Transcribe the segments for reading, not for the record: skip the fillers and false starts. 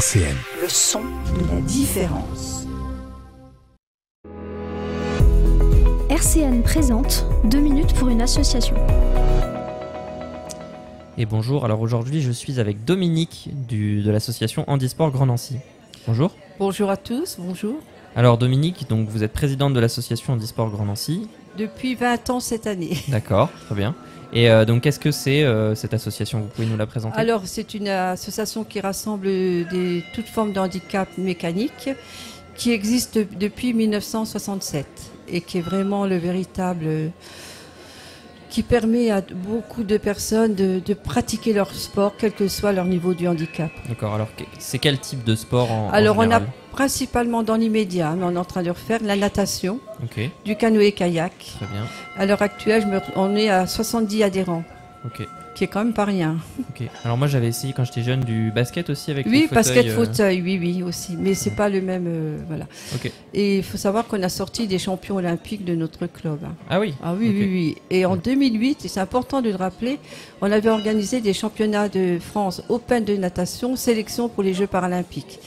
RCN. Le son de la différence. RCN présente 2 minutes pour une association. Et bonjour, alors aujourd'hui je suis avec Dominique de l'association Handisport Grand Nancy. Bonjour. Bonjour à tous, bonjour. Alors Dominique, donc vous êtes présidente de l'association Handisport Grand Nancy. Depuis 20 ans cette année. D'accord, très bien. Et donc qu'est-ce que c'est cette association? Vous pouvez nous la présenter? Alors c'est une association qui rassemble toutes formes de handicap mécanique qui existe depuis 1967 et qui est vraiment le véritable... qui permet à beaucoup de personnes de pratiquer leur sport, quel que soit leur niveau du handicap. D'accord, alors c'est quel type de sport Alors en général? on a principalement dans l'immédiat, mais on est en train de refaire la natation, Ok, du canoë-kayak. très bien. À l'heure actuelle, on est à 70 adhérents, Ok, qui est quand même pas rien. ok. Alors moi j'avais essayé quand j'étais jeune du basket aussi avec Oui, les fauteuils. basket-fauteuil, oui aussi, mais c'est pas le même, voilà. Ok. Et il faut savoir qu'on a sorti des champions olympiques de notre club. Hein. Ah oui. Ah oui, Ok. oui. Et en 2008, et c'est important de le rappeler, on avait organisé des championnats de France Open de natation, sélection pour les Jeux paralympiques.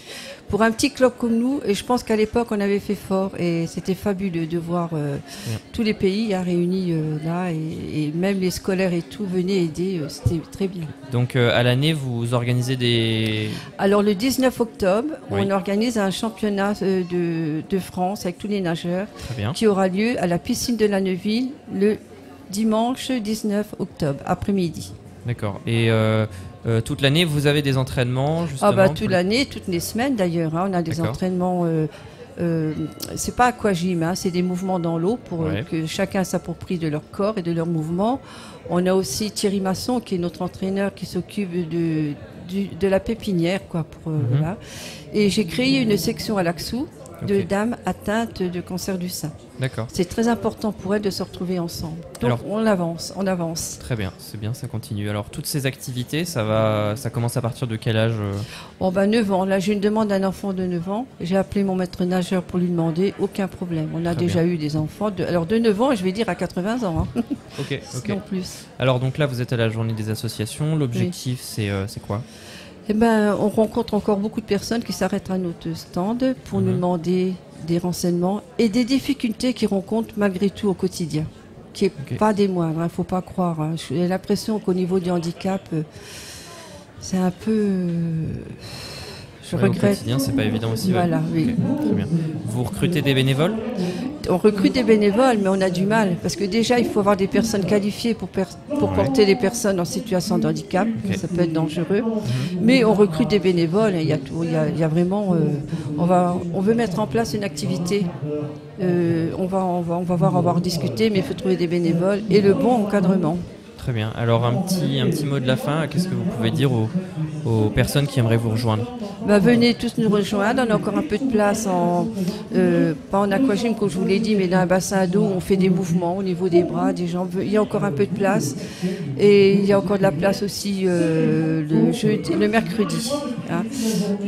Pour un petit club comme nous, et je pense qu'à l'époque on avait fait fort et c'était fabuleux de voir tous les pays réunis là et même les scolaires et tout venaient aider, c'était très bien. Donc à l'année vous organisez des... Alors le 19 octobre, Oui. on organise un championnat de France avec tous les nageurs Très bien. qui aura lieu à la piscine de la Neuville le dimanche 19 octobre après-midi. D'accord. Et toute l'année, vous avez des entraînements justement? Ah bah toute l'année, toutes les semaines d'ailleurs, hein, on a des D'accord. entraînements, c'est pas aquagym, hein, c'est des mouvements dans l'eau pour Ouais. que chacun s'approprie de leur corps et de leurs mouvements. On a aussi Thierry Masson qui est notre entraîneur qui s'occupe de la pépinière, quoi. Voilà. Et j'ai créé une section à l'Axou de Ok. dames atteintes de cancer du sein. D'accord. C'est très important pour elles de se retrouver ensemble. Donc Alors- on avance. Très bien, c'est bien, ça continue. Alors toutes ces activités, ça commence à partir de quel âge? Bon ben 9 ans, là j'ai une demande d'un enfant de 9 ans, j'ai appelé mon maître nageur pour lui demander, aucun problème. On a Très déjà eu des enfants, de 9 ans et je vais dire à 80 ans, hein. Ok, ok. Non plus. Alors donc là, vous êtes à la journée des associations. L'objectif, c'est quoi? Eh ben on rencontre encore beaucoup de personnes qui s'arrêtent à notre stand pour nous demander des renseignements et des difficultés qu'ils rencontrent malgré tout au quotidien, qui est Ok. pas des moindres, il faut pas croire. Hein. J'ai l'impression qu'au niveau du handicap, c'est un peu... je Ouais, au regrette. quotidien, c'est pas évident aussi. Ouais. Voilà, oui. Ok, très bien. Vous recrutez des bénévoles? On recrute des bénévoles, mais on a du mal. Parce que déjà, il faut avoir des personnes qualifiées pour Ouais. porter les personnes en situation de handicap. Ok. Ça peut être dangereux. Mais on recrute des bénévoles. Il y a tout. Il y a vraiment... on veut mettre en place une activité. On va voir, on va en discuter, mais il faut trouver des bénévoles et le bon encadrement. Très bien. Alors un petit mot de la fin. Qu'est-ce que vous pouvez dire aux personnes qui aimeraient vous rejoindre? Bah, venez tous nous rejoindre, on a encore un peu de place, pas en aquagym comme je vous l'ai dit, mais dans un bassin d'eau où on fait des mouvements au niveau des bras, des jambes. Il y a encore un peu de place et il y a encore de la place aussi le mercredi. Hein.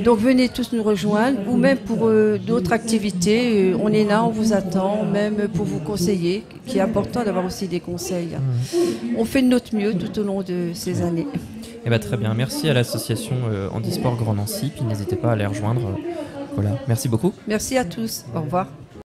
Donc venez tous nous rejoindre ou même pour d'autres activités, on est là, on vous attend, même pour vous conseiller, qui est important d'avoir aussi des conseils. On fait de notre mieux tout au long de ces années. Eh ben, très bien. Merci à l'association Handisport Grand Nancy. Puis n'hésitez pas à les rejoindre. Voilà. Merci beaucoup. Merci à tous, au revoir.